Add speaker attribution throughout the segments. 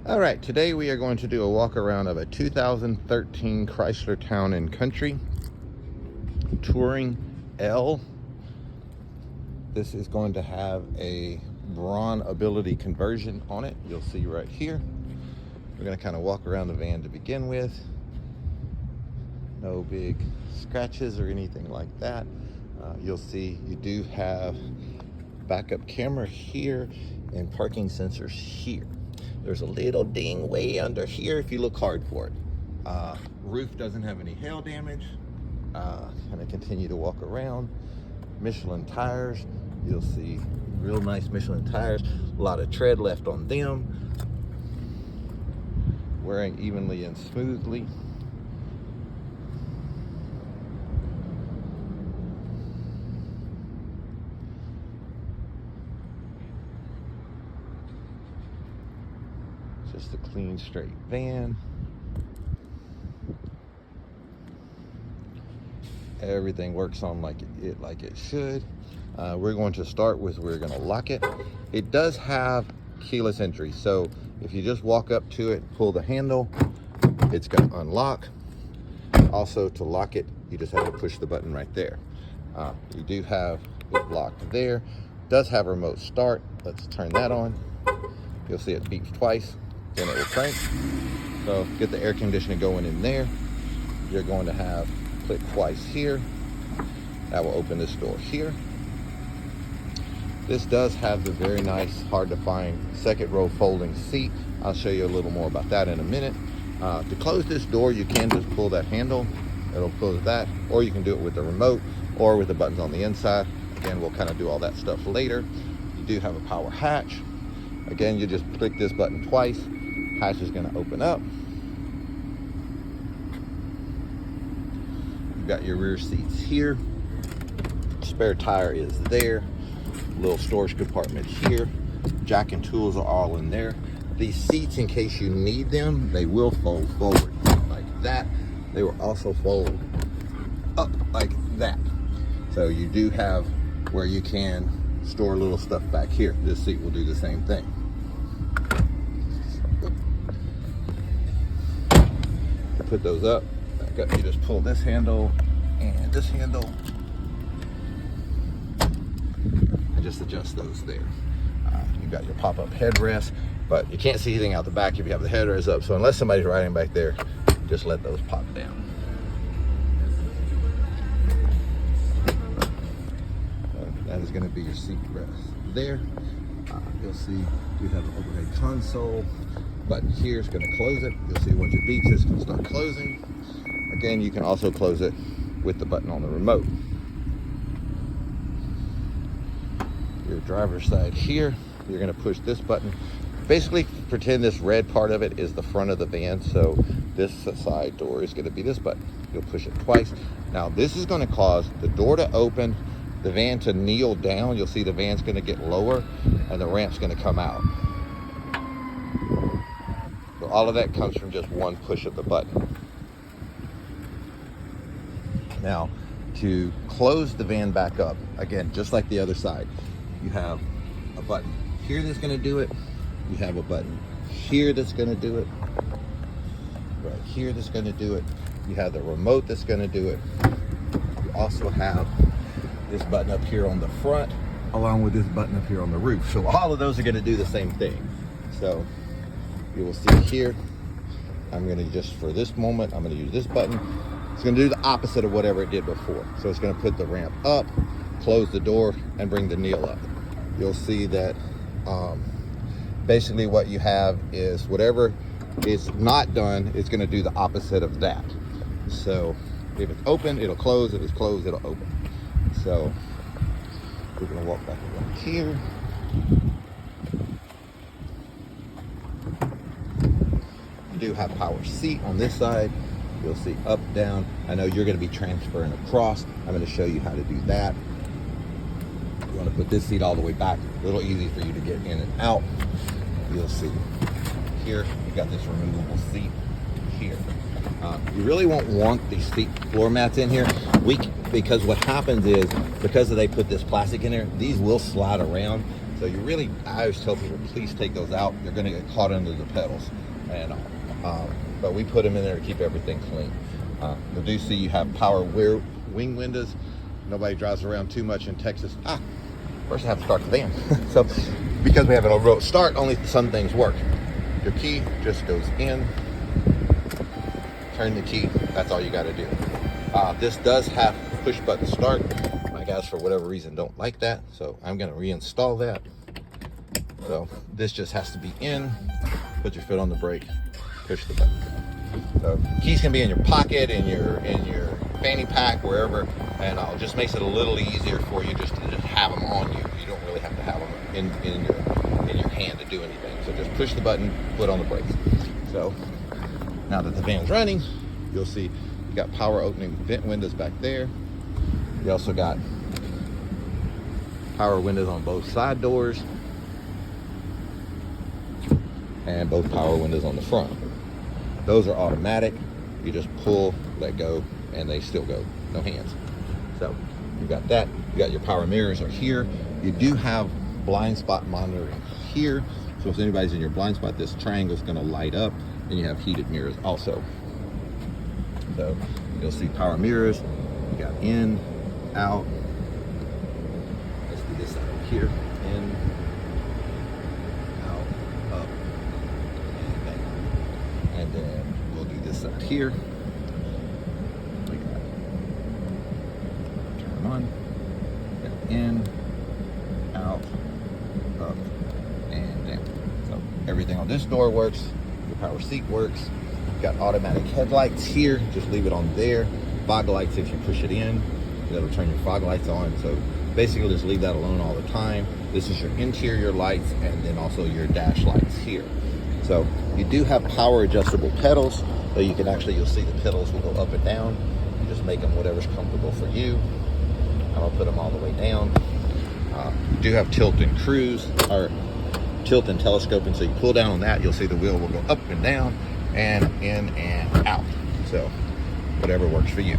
Speaker 1: All right, today we are going to do a walk around of a 2013 Chrysler Town & Country Touring L. This is going to have a Braunability conversion on it. You'll see right here. We're going to kind of walk around the van to begin with. No big scratches or anything like that. You'll see you do have backup camera here and parking sensors here. There's a little ding way under here if you look hard for it. Roof doesn't have any hail damage. Kind of continue to walk around. Michelin tires. You'll see real nice Michelin tires. A lot of tread left on them. Wearing evenly and smoothly. Just a clean, straight van. Everything works on like it should. We're going to start with, we're going to lock it. It does have keyless entry, so if you just walk up to it, pull the handle, it's going to unlock. Also, to lock it, you just have to push the button right there. You do have it locked there. It does have remote start. Let's turn that on. You'll see it beeps twice. Then it will crank. So get the air conditioning going in there. You're going to have click twice here. That will open this door here. This does have the very nice, hard to find second row folding seat. I'll show you a little more about that in a minute. To close this door, you can just pull that handle. It'll close that, or you can do it with the remote or with the buttons on the inside. Again, we'll kind of do all that stuff later. You do have a power hatch. Again, you just click this button twice. Hatch is going to open up. You've got your rear seats here. Spare tire is there. Little storage compartment here. Jack and tools are all in there. These seats, in case you need them, they will fold forward like that. They will also fold up like that. So you do have where you can store little stuff back here. This seat will do the same thing. Put those up, back up, you just pull this handle and this handle and just adjust those there. You've got your pop-up headrest, but you can't see anything out the back if you have the headrest up, so unless somebody's riding back there, just let those pop down. That is going to be your seat rest there. You'll see you have an overhead console. Button here is going to close it. You'll see once it beeps, it's going to start closing. Again, you can also close it with the button on the remote. Your driver's side here, you're going to push this button. Basically, pretend this red part of it is the front of the van, so this side door is going to be this button. You'll push it twice. Now, this is going to cause the door to open, the van to kneel down. You'll see the van's going to get lower, and the ramp's going to come out. All of that comes from just one push of the button. Now, to close the van back up, again, just like the other side, you have a button here that's going to do it. You have a button here that's going to do it. Right here that's going to do it. You have the remote that's going to do it. You also have this button up here on the front, along with this button up here on the roof. So all of those are going to do the same thing. So you will see here, I'm going to just, for this moment, I'm going to use this button. It's going to do the opposite of whatever it did before. So it's going to put the ramp up, close the door, and bring the kneel up. You'll see that basically what you have is whatever is not done, it's going to do the opposite of that. So if it's open, it'll close. If it's closed, it'll open. So we're going to walk back around here. You do have power seat on this side. You'll see up, down. I know you're going to be transferring across. I'm going to show you how to do that. You want to put this seat all the way back. A little easy for you to get in and out. You'll see here, you've got this removable seat here. You really won't want these seat floor mats in here. Because what happens is, because they put this plastic in there, these will slide around. So you really, I always tell people, please take those out. You're gonna get caught under the pedals. And but we put them in there to keep everything clean. You do see you have power wing windows. Nobody drives around too much in Texas. First I have to start the van. So because we have an overall start, only some things work. Your key just goes in, turn the key, that's all you gotta do. This does have push button start. My guys, for whatever reason, don't like that, so I'm gonna reinstall that. So this just has to be in, put your foot on the brake, push the button. So keys can be in your pocket, in your fanny pack, wherever, and it just makes it a little easier for you just to have them on you. You don't really have to have them in your hand to do anything. So just push the button, put on the brakes. So now that the van's running, you'll see you got power opening vent windows back there. You also got power windows on both side doors and both power windows on the front. Those are automatic. You just pull, let go, and they still go, no hands. So you got that. You got your power mirrors are here. You do have blind spot monitoring here. So if anybody's in your blind spot, this triangle is gonna light up, and you have heated mirrors also. So you'll see power mirrors. You got in, out. Let's do this side over here. In, out, up, and down. And then we'll do this side here. We got turn them on. Got in, out, up, and down. So everything on this door works. Your power seat works. Got automatic headlights here. Just leave it on there. Fog lights, if you push it in, that'll turn your fog lights on. So basically just leave that alone all the time. This is your interior lights, and then also your dash lights here. So you do have power adjustable pedals, so you can actually, you'll see the pedals will go up and down. You just make them whatever's comfortable for you. I'll put them all the way down. You do have tilt and cruise, or tilt and telescoping. So you pull down on that, you'll see the wheel will go up and down, and in and out. So whatever works for you.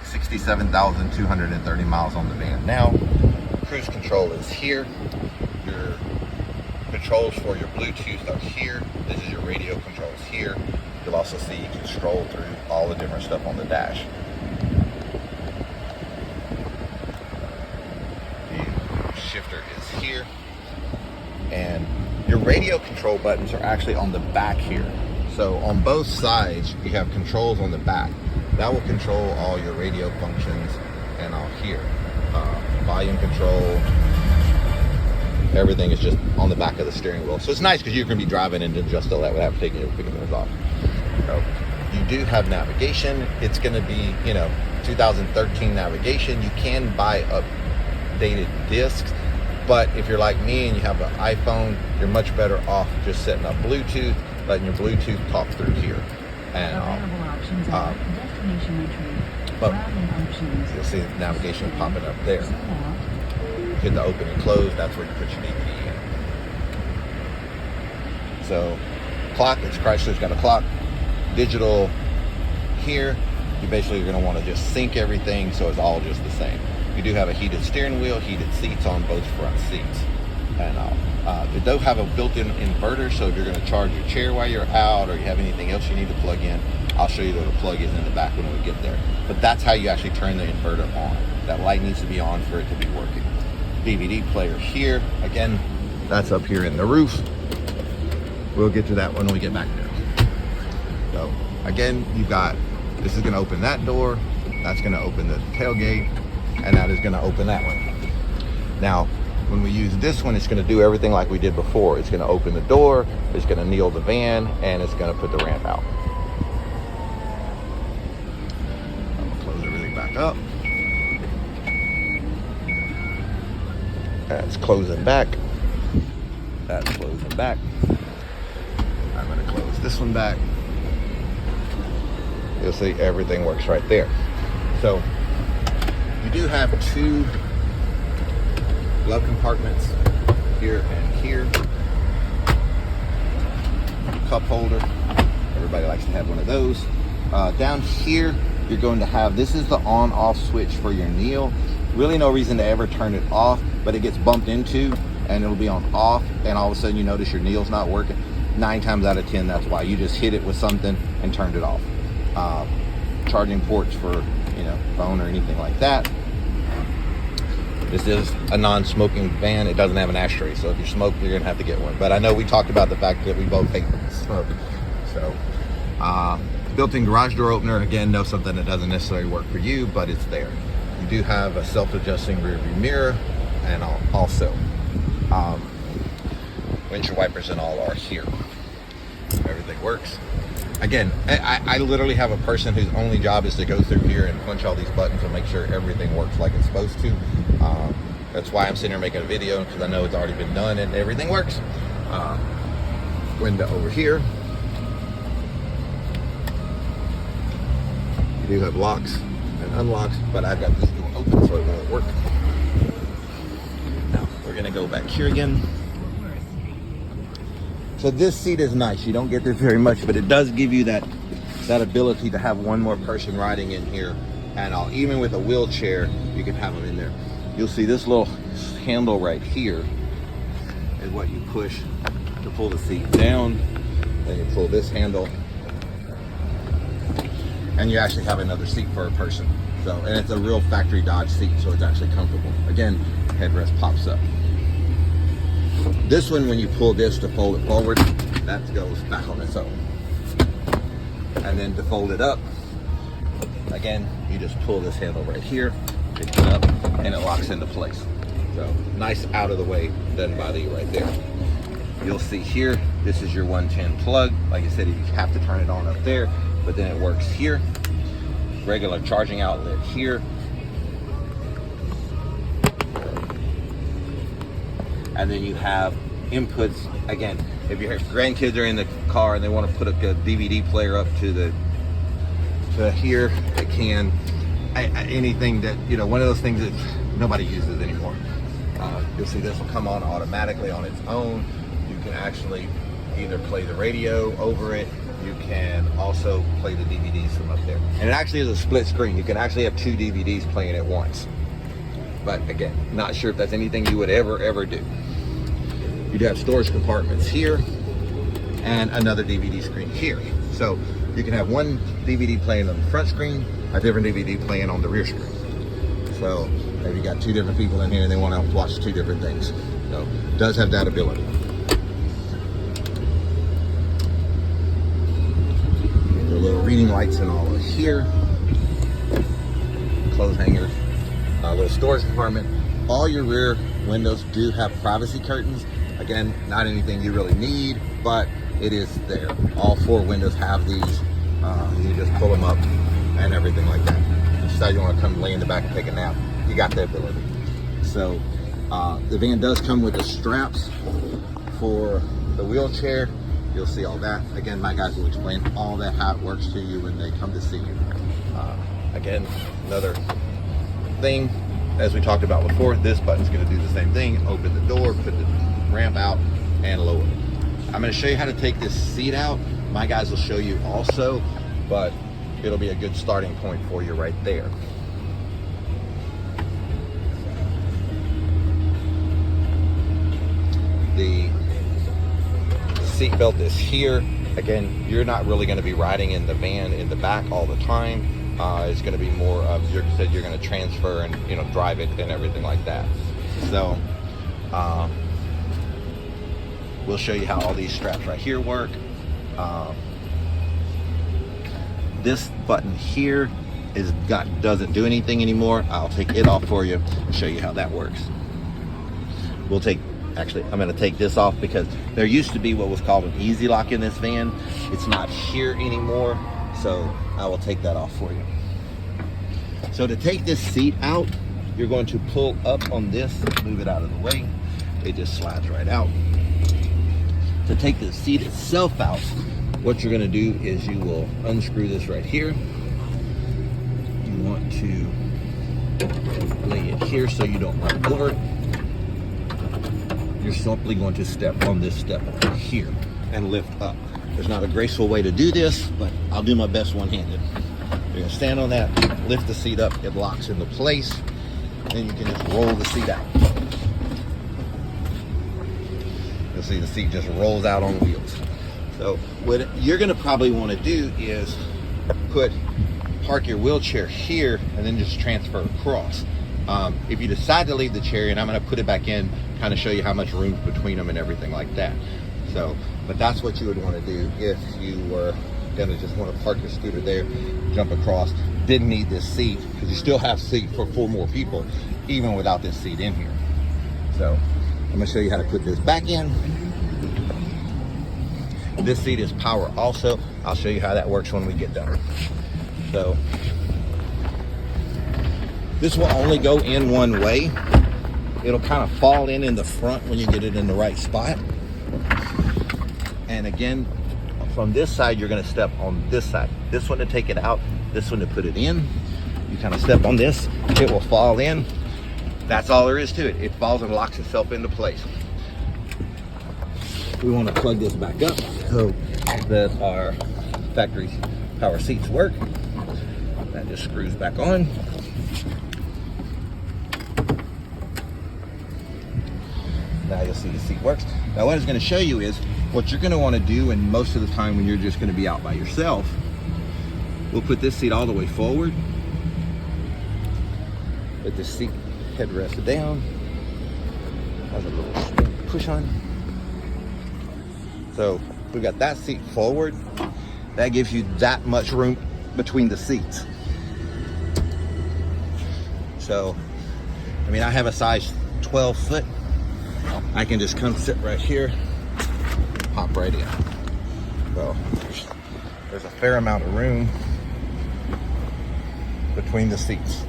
Speaker 1: 67,230 miles on the van now. Cruise control is here. Your controls for your Bluetooth are here. This is your radio controls here. You'll also see you can scroll through all the different stuff on the dash. The shifter is here. And your radio control buttons are actually on the back here. So on both sides, you have controls on the back. That will control all your radio functions and all here. Volume control, everything is just on the back of the steering wheel. So it's nice because you can be driving and adjust all that without picking those off. So you do have navigation. It's going to be, 2013 navigation. You can buy updated discs, but if you're like me and you have an iPhone, you're much better off just setting up Bluetooth, letting your Bluetooth talk through here. And but you'll see the navigation popping up there. Hit the open and close, that's where you put your DVD in. So clock, it's Chrysler's got a clock. Digital here, you basically are going to want to just sync everything so it's all just the same. You do have a heated steering wheel, heated seats on both front seats. And it does have a built-in inverter, so if you're going to charge your chair while you're out, or you have anything else you need to plug in, I'll show you the plug in the back when we get there. But that's how you actually turn the inverter on. That light needs to be on for it to be working. DVD player here. Again, that's up here in the roof. We'll get to that when we get back there. So again, you've got, this is going to open that door. That's going to open the tailgate, and that is going to open that one. Now, when we use this one, it's going to do everything like we did before. It's going to open the door, it's going to kneel the van, and it's going to put the ramp out. I'm going to close everything back up. That's closing back. That's closing back. I'm going to close this one back. You'll see everything works right there. So you do have two glove compartments here and here. Cup holder. Everybody likes to have one of those. Down here, you're going to have, this is the on-off switch for your kneel. Really no reason to ever turn it off, but it gets bumped into, and it'll be on off, and all of a sudden you notice your needle's not working. 9 times out of 10, that's why. You just hit it with something and turned it off. Charging ports for, you know, phone or anything like that. This is a non-smoking van. It doesn't have an ashtray, so if you smoke, you're gonna have to get one. But I know we talked about the fact that we both hate smoke. So, built-in garage door opener. Again, know something that doesn't necessarily work for you, but it's there. You do have a self-adjusting rear view mirror, and also windshield wipers and all are here. Everything works. Again, I literally have a person whose only job is to go through here and punch all these buttons and make sure everything works like it's supposed to. That's why I'm sitting here making a video, because I know it's already been done and everything works. Window over here. You do have locks and unlocks, but I've got this door open so it won't work. Now we're gonna go back here again. So this seat is nice. You don't get this very much, but it does give you that ability to have one more person riding in here. And even with a wheelchair, you can have them in there. You'll see this little handle right here is what you push to pull the seat down. Then you pull this handle, and you actually have another seat for a person. So, and it's a real factory Dodge seat, so it's actually comfortable. Again, headrest pops up. This one, when you pull this to fold it forward, that goes back on its own. And then to fold it up, again, you just pull this handle right here, pick it up, and it locks into place. So nice out of the way, doesn't bother you right there. You'll see here, this is your 110 plug. Like I said, you have to turn it on up there, but then it works here. Regular charging outlet here. And then you have inputs. Again, if your grandkids are in the car and they want to put a DVD player up to here, they can. Anything that, you know, one of those things that nobody uses anymore. You'll see this will come on automatically on its own. You can actually either play the radio over it. You can also play the DVDs from up there. And it actually is a split screen. You can actually have 2 DVDs playing at once. But again, not sure if that's anything you would ever do. You do have storage compartments here and another DVD screen here. So you can have one DVD playing on the front screen, a different DVD playing on the rear screen. So maybe you got 2 different people in here and they want to watch 2 different things. So it does have that ability. The little reading lights and all are here. Clothes hangers. Little storage compartment. All your rear windows do have privacy curtains. Again, not anything you really need, but it is there. All 4 windows have these. You just pull them up and everything like that. You decide you want to come lay in the back and take a nap, you got the ability. So the van does come with the straps for the wheelchair. You'll see all that. Again, my guys will explain all that, how it works to you when they come to see you. Again, another thing, as we talked about before, this button's going to do the same thing. Open the door, put the ramp out, and lower it. I'm going to show you how to take this seat out. My guys will show you also, but it'll be a good starting point for you right there. The seat belt is here. Again, you're not really going to be riding in the van in the back all the time. It's going to be more of, you're going to transfer and, you know, drive it and everything like that. So we'll show you how all these straps right here work. This button here doesn't do anything anymore. I'll take it off for you and show you how that works. Actually, I'm going to take this off because there used to be what was called an easy lock in this van. It's not here anymore, so I will take that off for you. So to take this seat out, you're going to pull up on this, move it out of the way. It just slides right out. To take the seat itself out, what you're going to do is you will unscrew this right here. You want to lay it here so you don't run over it. You're simply going to step on this step here and lift up. There's not a graceful way to do this, but I'll do my best one-handed. You're going to stand on that, lift the seat up, it locks into place, then you can just roll the seat out. You'll see the seat just rolls out on wheels. So what you're gonna probably wanna do is park your wheelchair here and then just transfer across. If you decide to leave the chair, and I'm gonna put it back in, kind of show you how much room's between them and everything like that. So, but that's what you would wanna do if you were gonna just wanna park your scooter there, jump across, didn't need this seat, because you still have seat for 4 more people, even without this seat in here. So, I'm gonna show you how to put this back in. This seat is power also. I'll show you how that works when we get done. So, this will only go in one way. It'll kind of fall in the front when you get it in the right spot. And again, from this side, you're gonna step on this side. This one to take it out, this one to put it in. You kind of step on this, it will fall in. That's all there is to it. It falls and locks itself into place. We want to plug this back up so that our factory power seats work. That just screws back on. Now you'll see the seat works. Now what it's going to show you is what you're going to want to do, and most of the time when you're just going to be out by yourself, we'll put this seat all the way forward. Let the seat headrest down. Has a little push on. So we've got that seat forward. That gives you that much room between the seats. So, I mean, I have a size 12 foot. I can just come sit right here, hop right in. So there's a fair amount of room between the seats.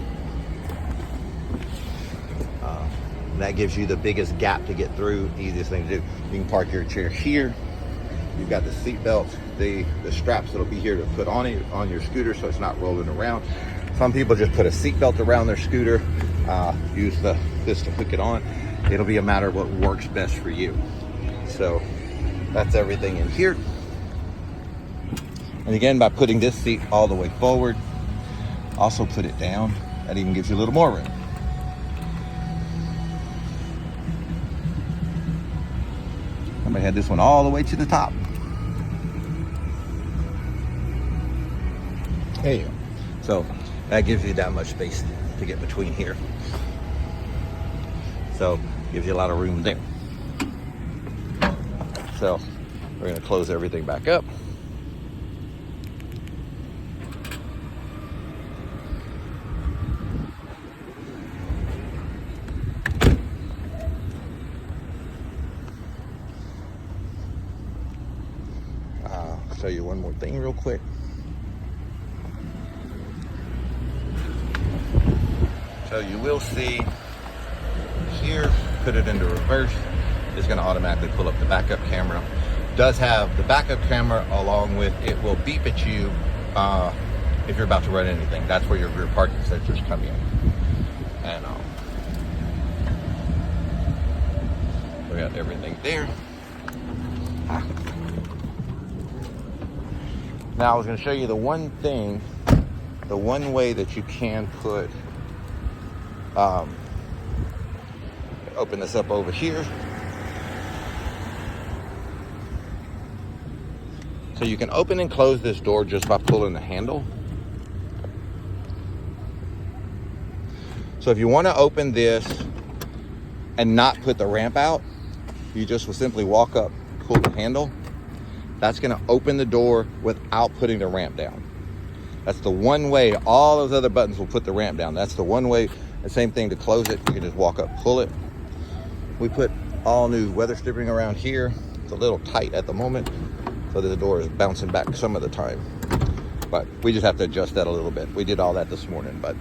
Speaker 1: That gives you the biggest gap to get through, easiest thing to do. You can park your chair here. You've got the seat belt, the straps that'll be here to put on it on your scooter so it's not rolling around. Some people just put a seat belt around their scooter, use this to hook it on. It'll be a matter of what works best for you. So that's everything in here. And again, by putting this seat all the way forward, also put it down. That even gives you a little more room. I'm gonna head this one all the way to the top. There you go. So that gives you that much space to get between here. So gives you a lot of room there. So we're gonna close everything back up. Show you one more thing real quick. So you will see here, put it into reverse, it's going to automatically pull up the backup camera. Does have the backup camera along with, it will beep at you if you're about to run anything. That's where your rear parking sensors come in. And we got everything there. Now I was going to show you the one thing, the one way that you can put, open this up over here. So you can open and close this door just by pulling the handle. So if you want to open this and not put the ramp out, you just will simply walk up, pull the handle. That's going to open the door without putting the ramp down. That's the one way. All those other buttons will put the ramp down. That's the one way. The same thing to close it. You can just walk up, pull it. We put all new weather stripping around here. It's a little tight at the moment, so the door is bouncing back some of the time. But we just have to adjust that a little bit. We did all that this morning, but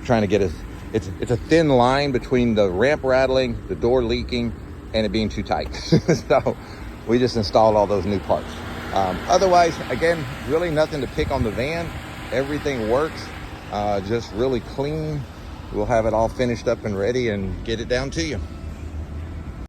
Speaker 1: trying to get it's a thin line between the ramp rattling, the door leaking, and it being too tight. So we just installed all those new parts. Otherwise, again, really nothing to pick on the van. Everything works, just really clean. We'll have it all finished up and ready and get it down to you.